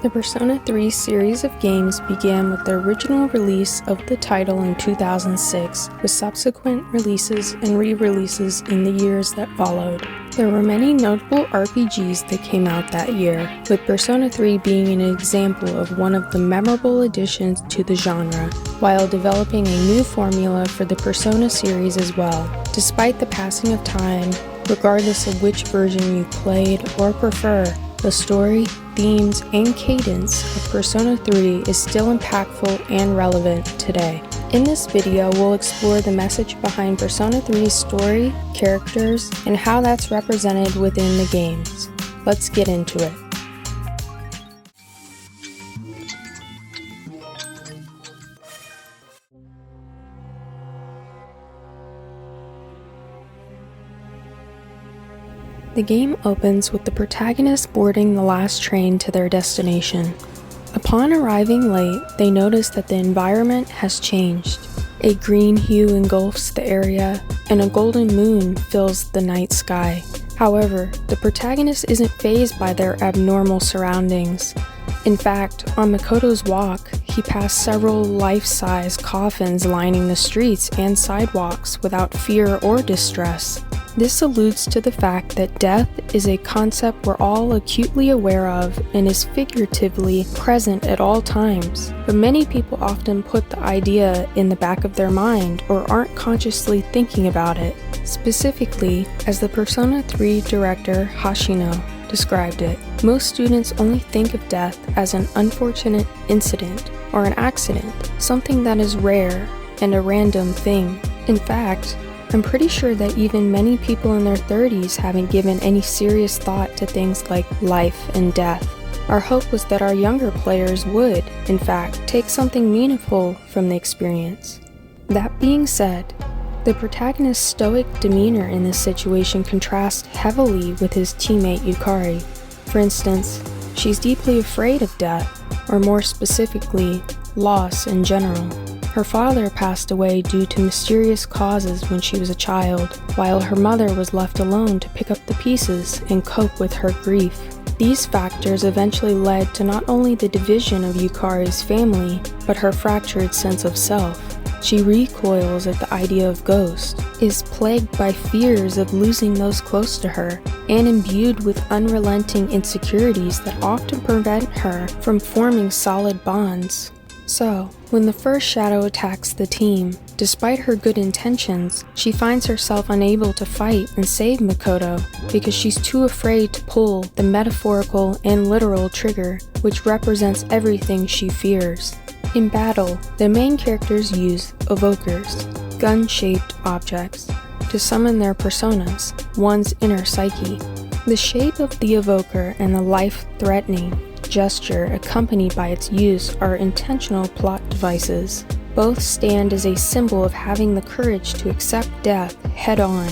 The Persona 3 series of games began with the original release of the title in 2006, with subsequent releases and re-releases in the years that followed. There were many notable RPGs that came out that year, with Persona 3 being an example of one of the memorable additions to the genre, while developing a new formula for the Persona series as well. Despite the passing of time, regardless of which version you played or prefer, the story, themes, and cadence of Persona 3 is still impactful and relevant today. In this video, we'll explore the message behind Persona 3's story, characters, and how that's represented within the games. Let's get into it. The game opens with the protagonist boarding the last train to their destination. Upon arriving late, they notice that the environment has changed. A green hue engulfs the area, and a golden moon fills the night sky. However, the protagonist isn't fazed by their abnormal surroundings. In fact, on Makoto's walk, he passed several life-size coffins lining the streets and sidewalks without fear or distress. This alludes to the fact that death is a concept we're all acutely aware of and is figuratively present at all times, but many people often put the idea in the back of their mind or aren't consciously thinking about it. Specifically, as the Persona 3 director Hashino described it, most students only think of death as an unfortunate incident or an accident, something that is rare and a random thing. In fact, I'm pretty sure that even many people in their 30s haven't given any serious thought to things like life and death. Our hope was that our younger players would, in fact, take something meaningful from the experience. That being said, the protagonist's stoic demeanor in this situation contrasts heavily with his teammate Yukari. For instance, she's deeply afraid of death, or more specifically, loss in general. Her father passed away due to mysterious causes when she was a child, while her mother was left alone to pick up the pieces and cope with her grief. These factors eventually led to not only the division of Yukari's family, but her fractured sense of self. She recoils at the idea of ghosts, is plagued by fears of losing those close to her, and imbued with unrelenting insecurities that often prevent her from forming solid bonds. So, when the first shadow attacks the team, despite her good intentions, she finds herself unable to fight and save Makoto because she's too afraid to pull the metaphorical and literal trigger, which represents everything she fears. In battle, the main characters use evokers, gun-shaped objects, to summon their personas, one's inner psyche. The shape of the evoker and the life-threatening gesture accompanied by its use are intentional plot devices. Both stand as a symbol of having the courage to accept death head-on,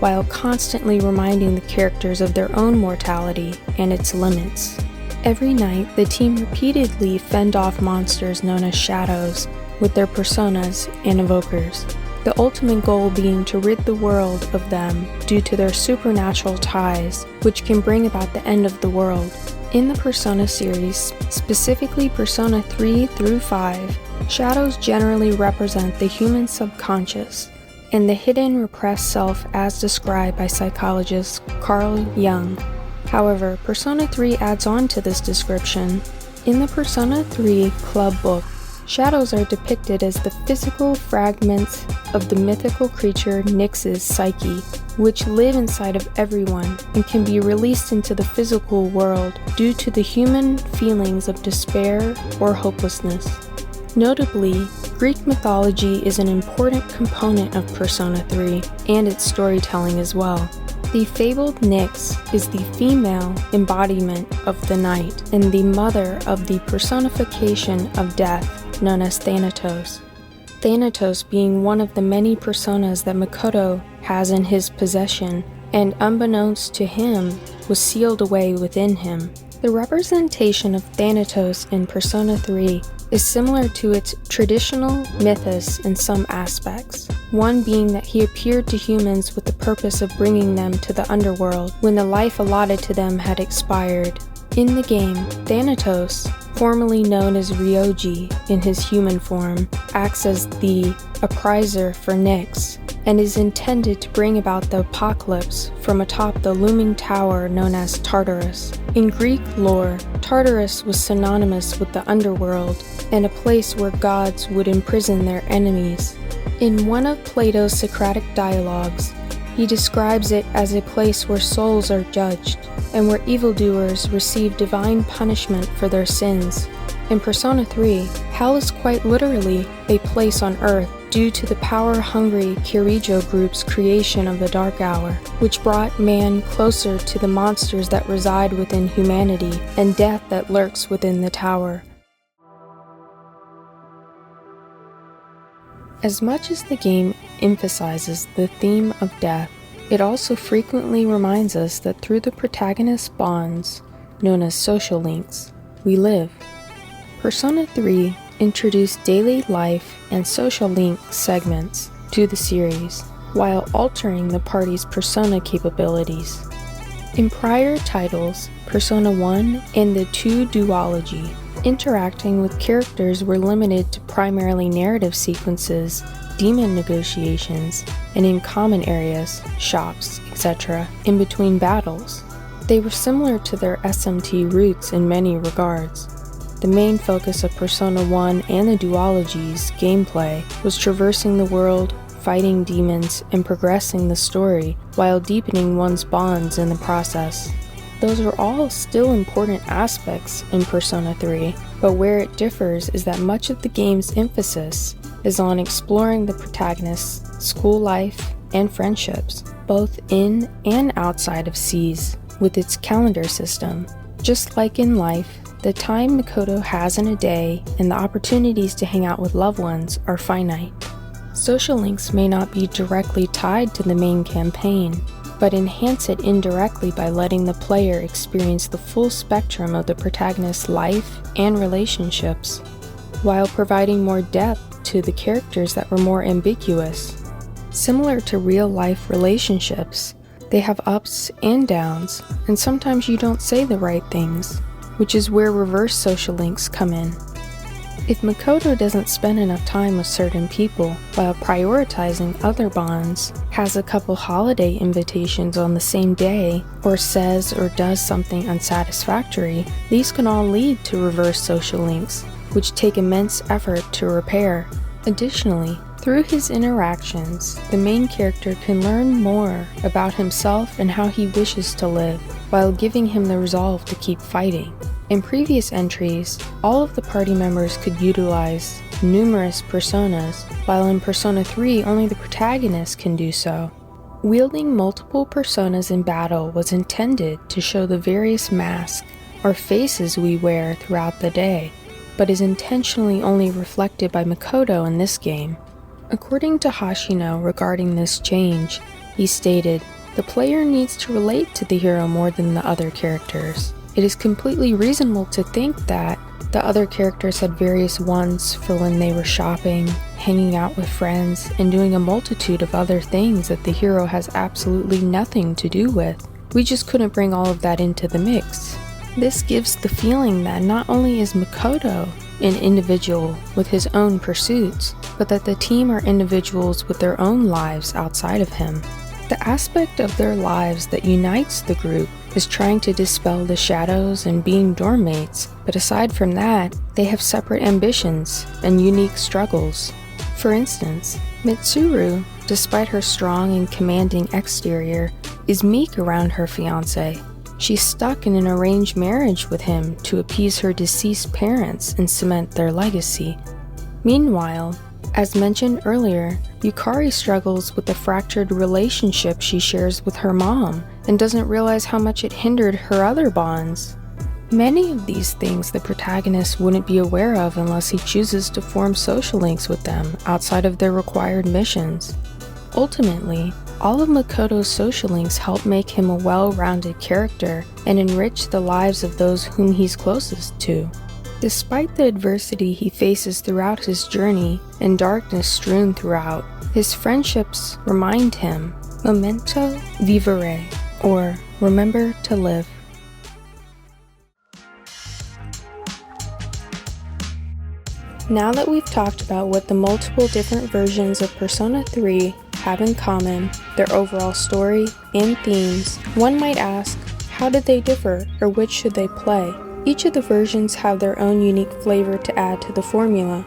while constantly reminding the characters of their own mortality and its limits. Every night, the team repeatedly fend off monsters known as shadows with their personas and evokers, the ultimate goal being to rid the world of them due to their supernatural ties, which can bring about the end of the world. In the Persona series, specifically Persona 3 through 5, shadows generally represent the human subconscious and the hidden repressed self as described by psychologist Carl Jung. However, Persona 3 adds on to this description. In the Persona 3 club book, shadows are depicted as the physical fragments of the mythical creature Nyx's psyche, which live inside of everyone and can be released into the physical world due to the human feelings of despair or hopelessness. Notably, Greek mythology is an important component of Persona 3 and its storytelling as well. The fabled Nyx is the female embodiment of the night and the mother of the personification of death, known as Thanatos. Thanatos being one of the many personas that Makoto has in his possession, and unbeknownst to him, was sealed away within him. The representation of Thanatos in Persona 3 is similar to its traditional mythos in some aspects, one being that he appeared to humans with the purpose of bringing them to the underworld when the life allotted to them had expired. In the game, Thanatos, formerly known as Ryoji in his human form, acts as the appriser for Nyx, and is intended to bring about the apocalypse from atop the looming tower known as Tartarus. In Greek lore, Tartarus was synonymous with the underworld, and a place where gods would imprison their enemies. In one of Plato's Socratic dialogues, he describes it as a place where souls are judged, and where evildoers receive divine punishment for their sins. In Persona 3, Hell is quite literally a place on Earth due to the power-hungry Kirijo group's creation of the Dark Hour, which brought man closer to the monsters that reside within humanity and death that lurks within the tower. As much as the game emphasizes the theme of death, it also frequently reminds us that through the protagonist's bonds, known as social links, we live. Persona 3 introduced daily life and social link segments to the series, while altering the party's persona capabilities. In prior titles, Persona 1 and the 2 duology, interacting with characters were limited to primarily narrative sequences, demon negotiations, and in common areas, shops, etc., in between battles. They were similar to their SMT roots in many regards. The main focus of Persona 1 and the duology's gameplay was traversing the world, fighting demons, and progressing the story while deepening one's bonds in the process. Those are all still important aspects in Persona 3, but where it differs is that much of the game's emphasis is on exploring the protagonist's school life and friendships, both in and outside of SEES, with its calendar system. Just like in life, the time Makoto has in a day and the opportunities to hang out with loved ones are finite. Social links may not be directly tied to the main campaign, but enhance it indirectly by letting the player experience the full spectrum of the protagonist's life and relationships, while providing more depth to the characters that were more ambiguous. Similar to real-life relationships, they have ups and downs, and sometimes you don't say the right things, which is where reverse social links come in. If Makoto doesn't spend enough time with certain people while prioritizing other bonds, has a couple holiday invitations on the same day, or says or does something unsatisfactory, these can all lead to reverse social links, which take immense effort to repair. Additionally, through his interactions, the main character can learn more about himself and how he wishes to live, while giving him the resolve to keep fighting. In previous entries, all of the party members could utilize numerous personas, while in Persona 3 only the protagonist can do so. Wielding multiple personas in battle was intended to show the various masks or faces we wear throughout the day, but is intentionally only reflected by Makoto in this game. According to Hashino regarding this change, he stated, "The player needs to relate to the hero more than the other characters. It is completely reasonable to think that the other characters had various ones for when they were shopping, hanging out with friends, and doing a multitude of other things that the hero has absolutely nothing to do with. We just couldn't bring all of that into the mix." This gives the feeling that not only is Makoto an individual with his own pursuits, but that the team are individuals with their own lives outside of him. The aspect of their lives that unites the group is trying to dispel the shadows and being dorm mates, but aside from that, they have separate ambitions and unique struggles. For instance, Mitsuru, despite her strong and commanding exterior, is meek around her fiancé. She's stuck in an arranged marriage with him to appease her deceased parents and cement their legacy. Meanwhile, as mentioned earlier, Yukari struggles with the fractured relationship she shares with her mom and doesn't realize how much it hindered her other bonds. Many of these things the protagonist wouldn't be aware of unless he chooses to form social links with them outside of their required missions. Ultimately, all of Makoto's social links help make him a well-rounded character and enrich the lives of those whom he's closest to. Despite the adversity he faces throughout his journey and darkness strewn throughout, his friendships remind him, memento vivere, or remember to live. Now that we've talked about what the multiple different versions of Persona 3 have in common, their overall story and themes, one might ask, how did they differ, or which should they play? Each of the versions have their own unique flavor to add to the formula,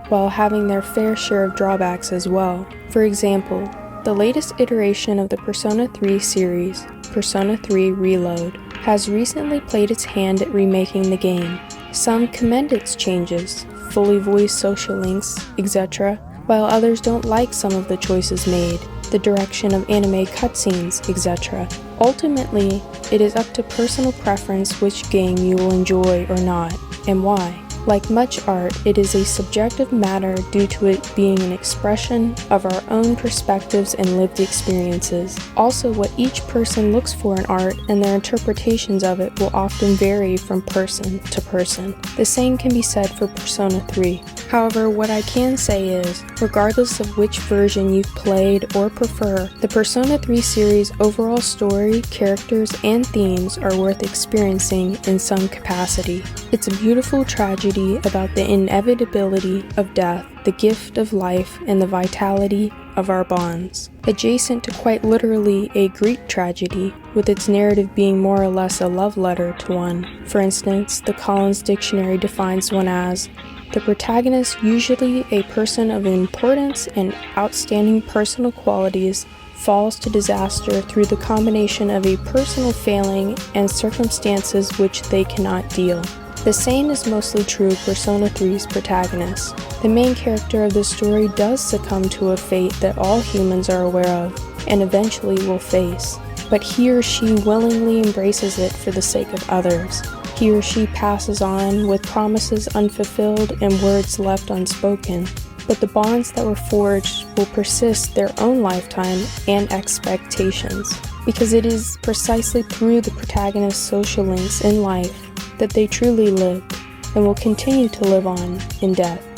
while having their fair share of drawbacks as well. For example, the latest iteration of the Persona 3 series, Persona 3 Reload, has recently played its hand at remaking the game. Some commend its changes, fully voiced social links, etc., while others don't like some of the choices made, the direction of anime cutscenes, etc. Ultimately, it is up to personal preference which game you will enjoy or not, and why. Like much art, it is a subjective matter due to it being an expression of our own perspectives and lived experiences. Also, what each person looks for in art and their interpretations of it will often vary from person to person. The same can be said for Persona 3. However, what I can say is, regardless of which version you've played or prefer, the Persona 3 series' overall story, characters, and themes are worth experiencing in some capacity. It's a beautiful tragedy about the inevitability of death, the gift of life, and the vitality of our bonds. Adjacent to quite literally a Greek tragedy, with its narrative being more or less a love letter to one. For instance, the Collins Dictionary defines one as the protagonist, usually a person of importance and outstanding personal qualities, falls to disaster through the combination of a personal failing and circumstances which they cannot deal. The same is mostly true of Persona 3's protagonist. The main character of the story does succumb to a fate that all humans are aware of, and eventually will face. But he or she willingly embraces it for the sake of others. He or she passes on with promises unfulfilled and words left unspoken. But the bonds that were forged will persist their own lifetime and expectations, because it is precisely through the protagonist's social links in life that they truly lived and will continue to live on in death.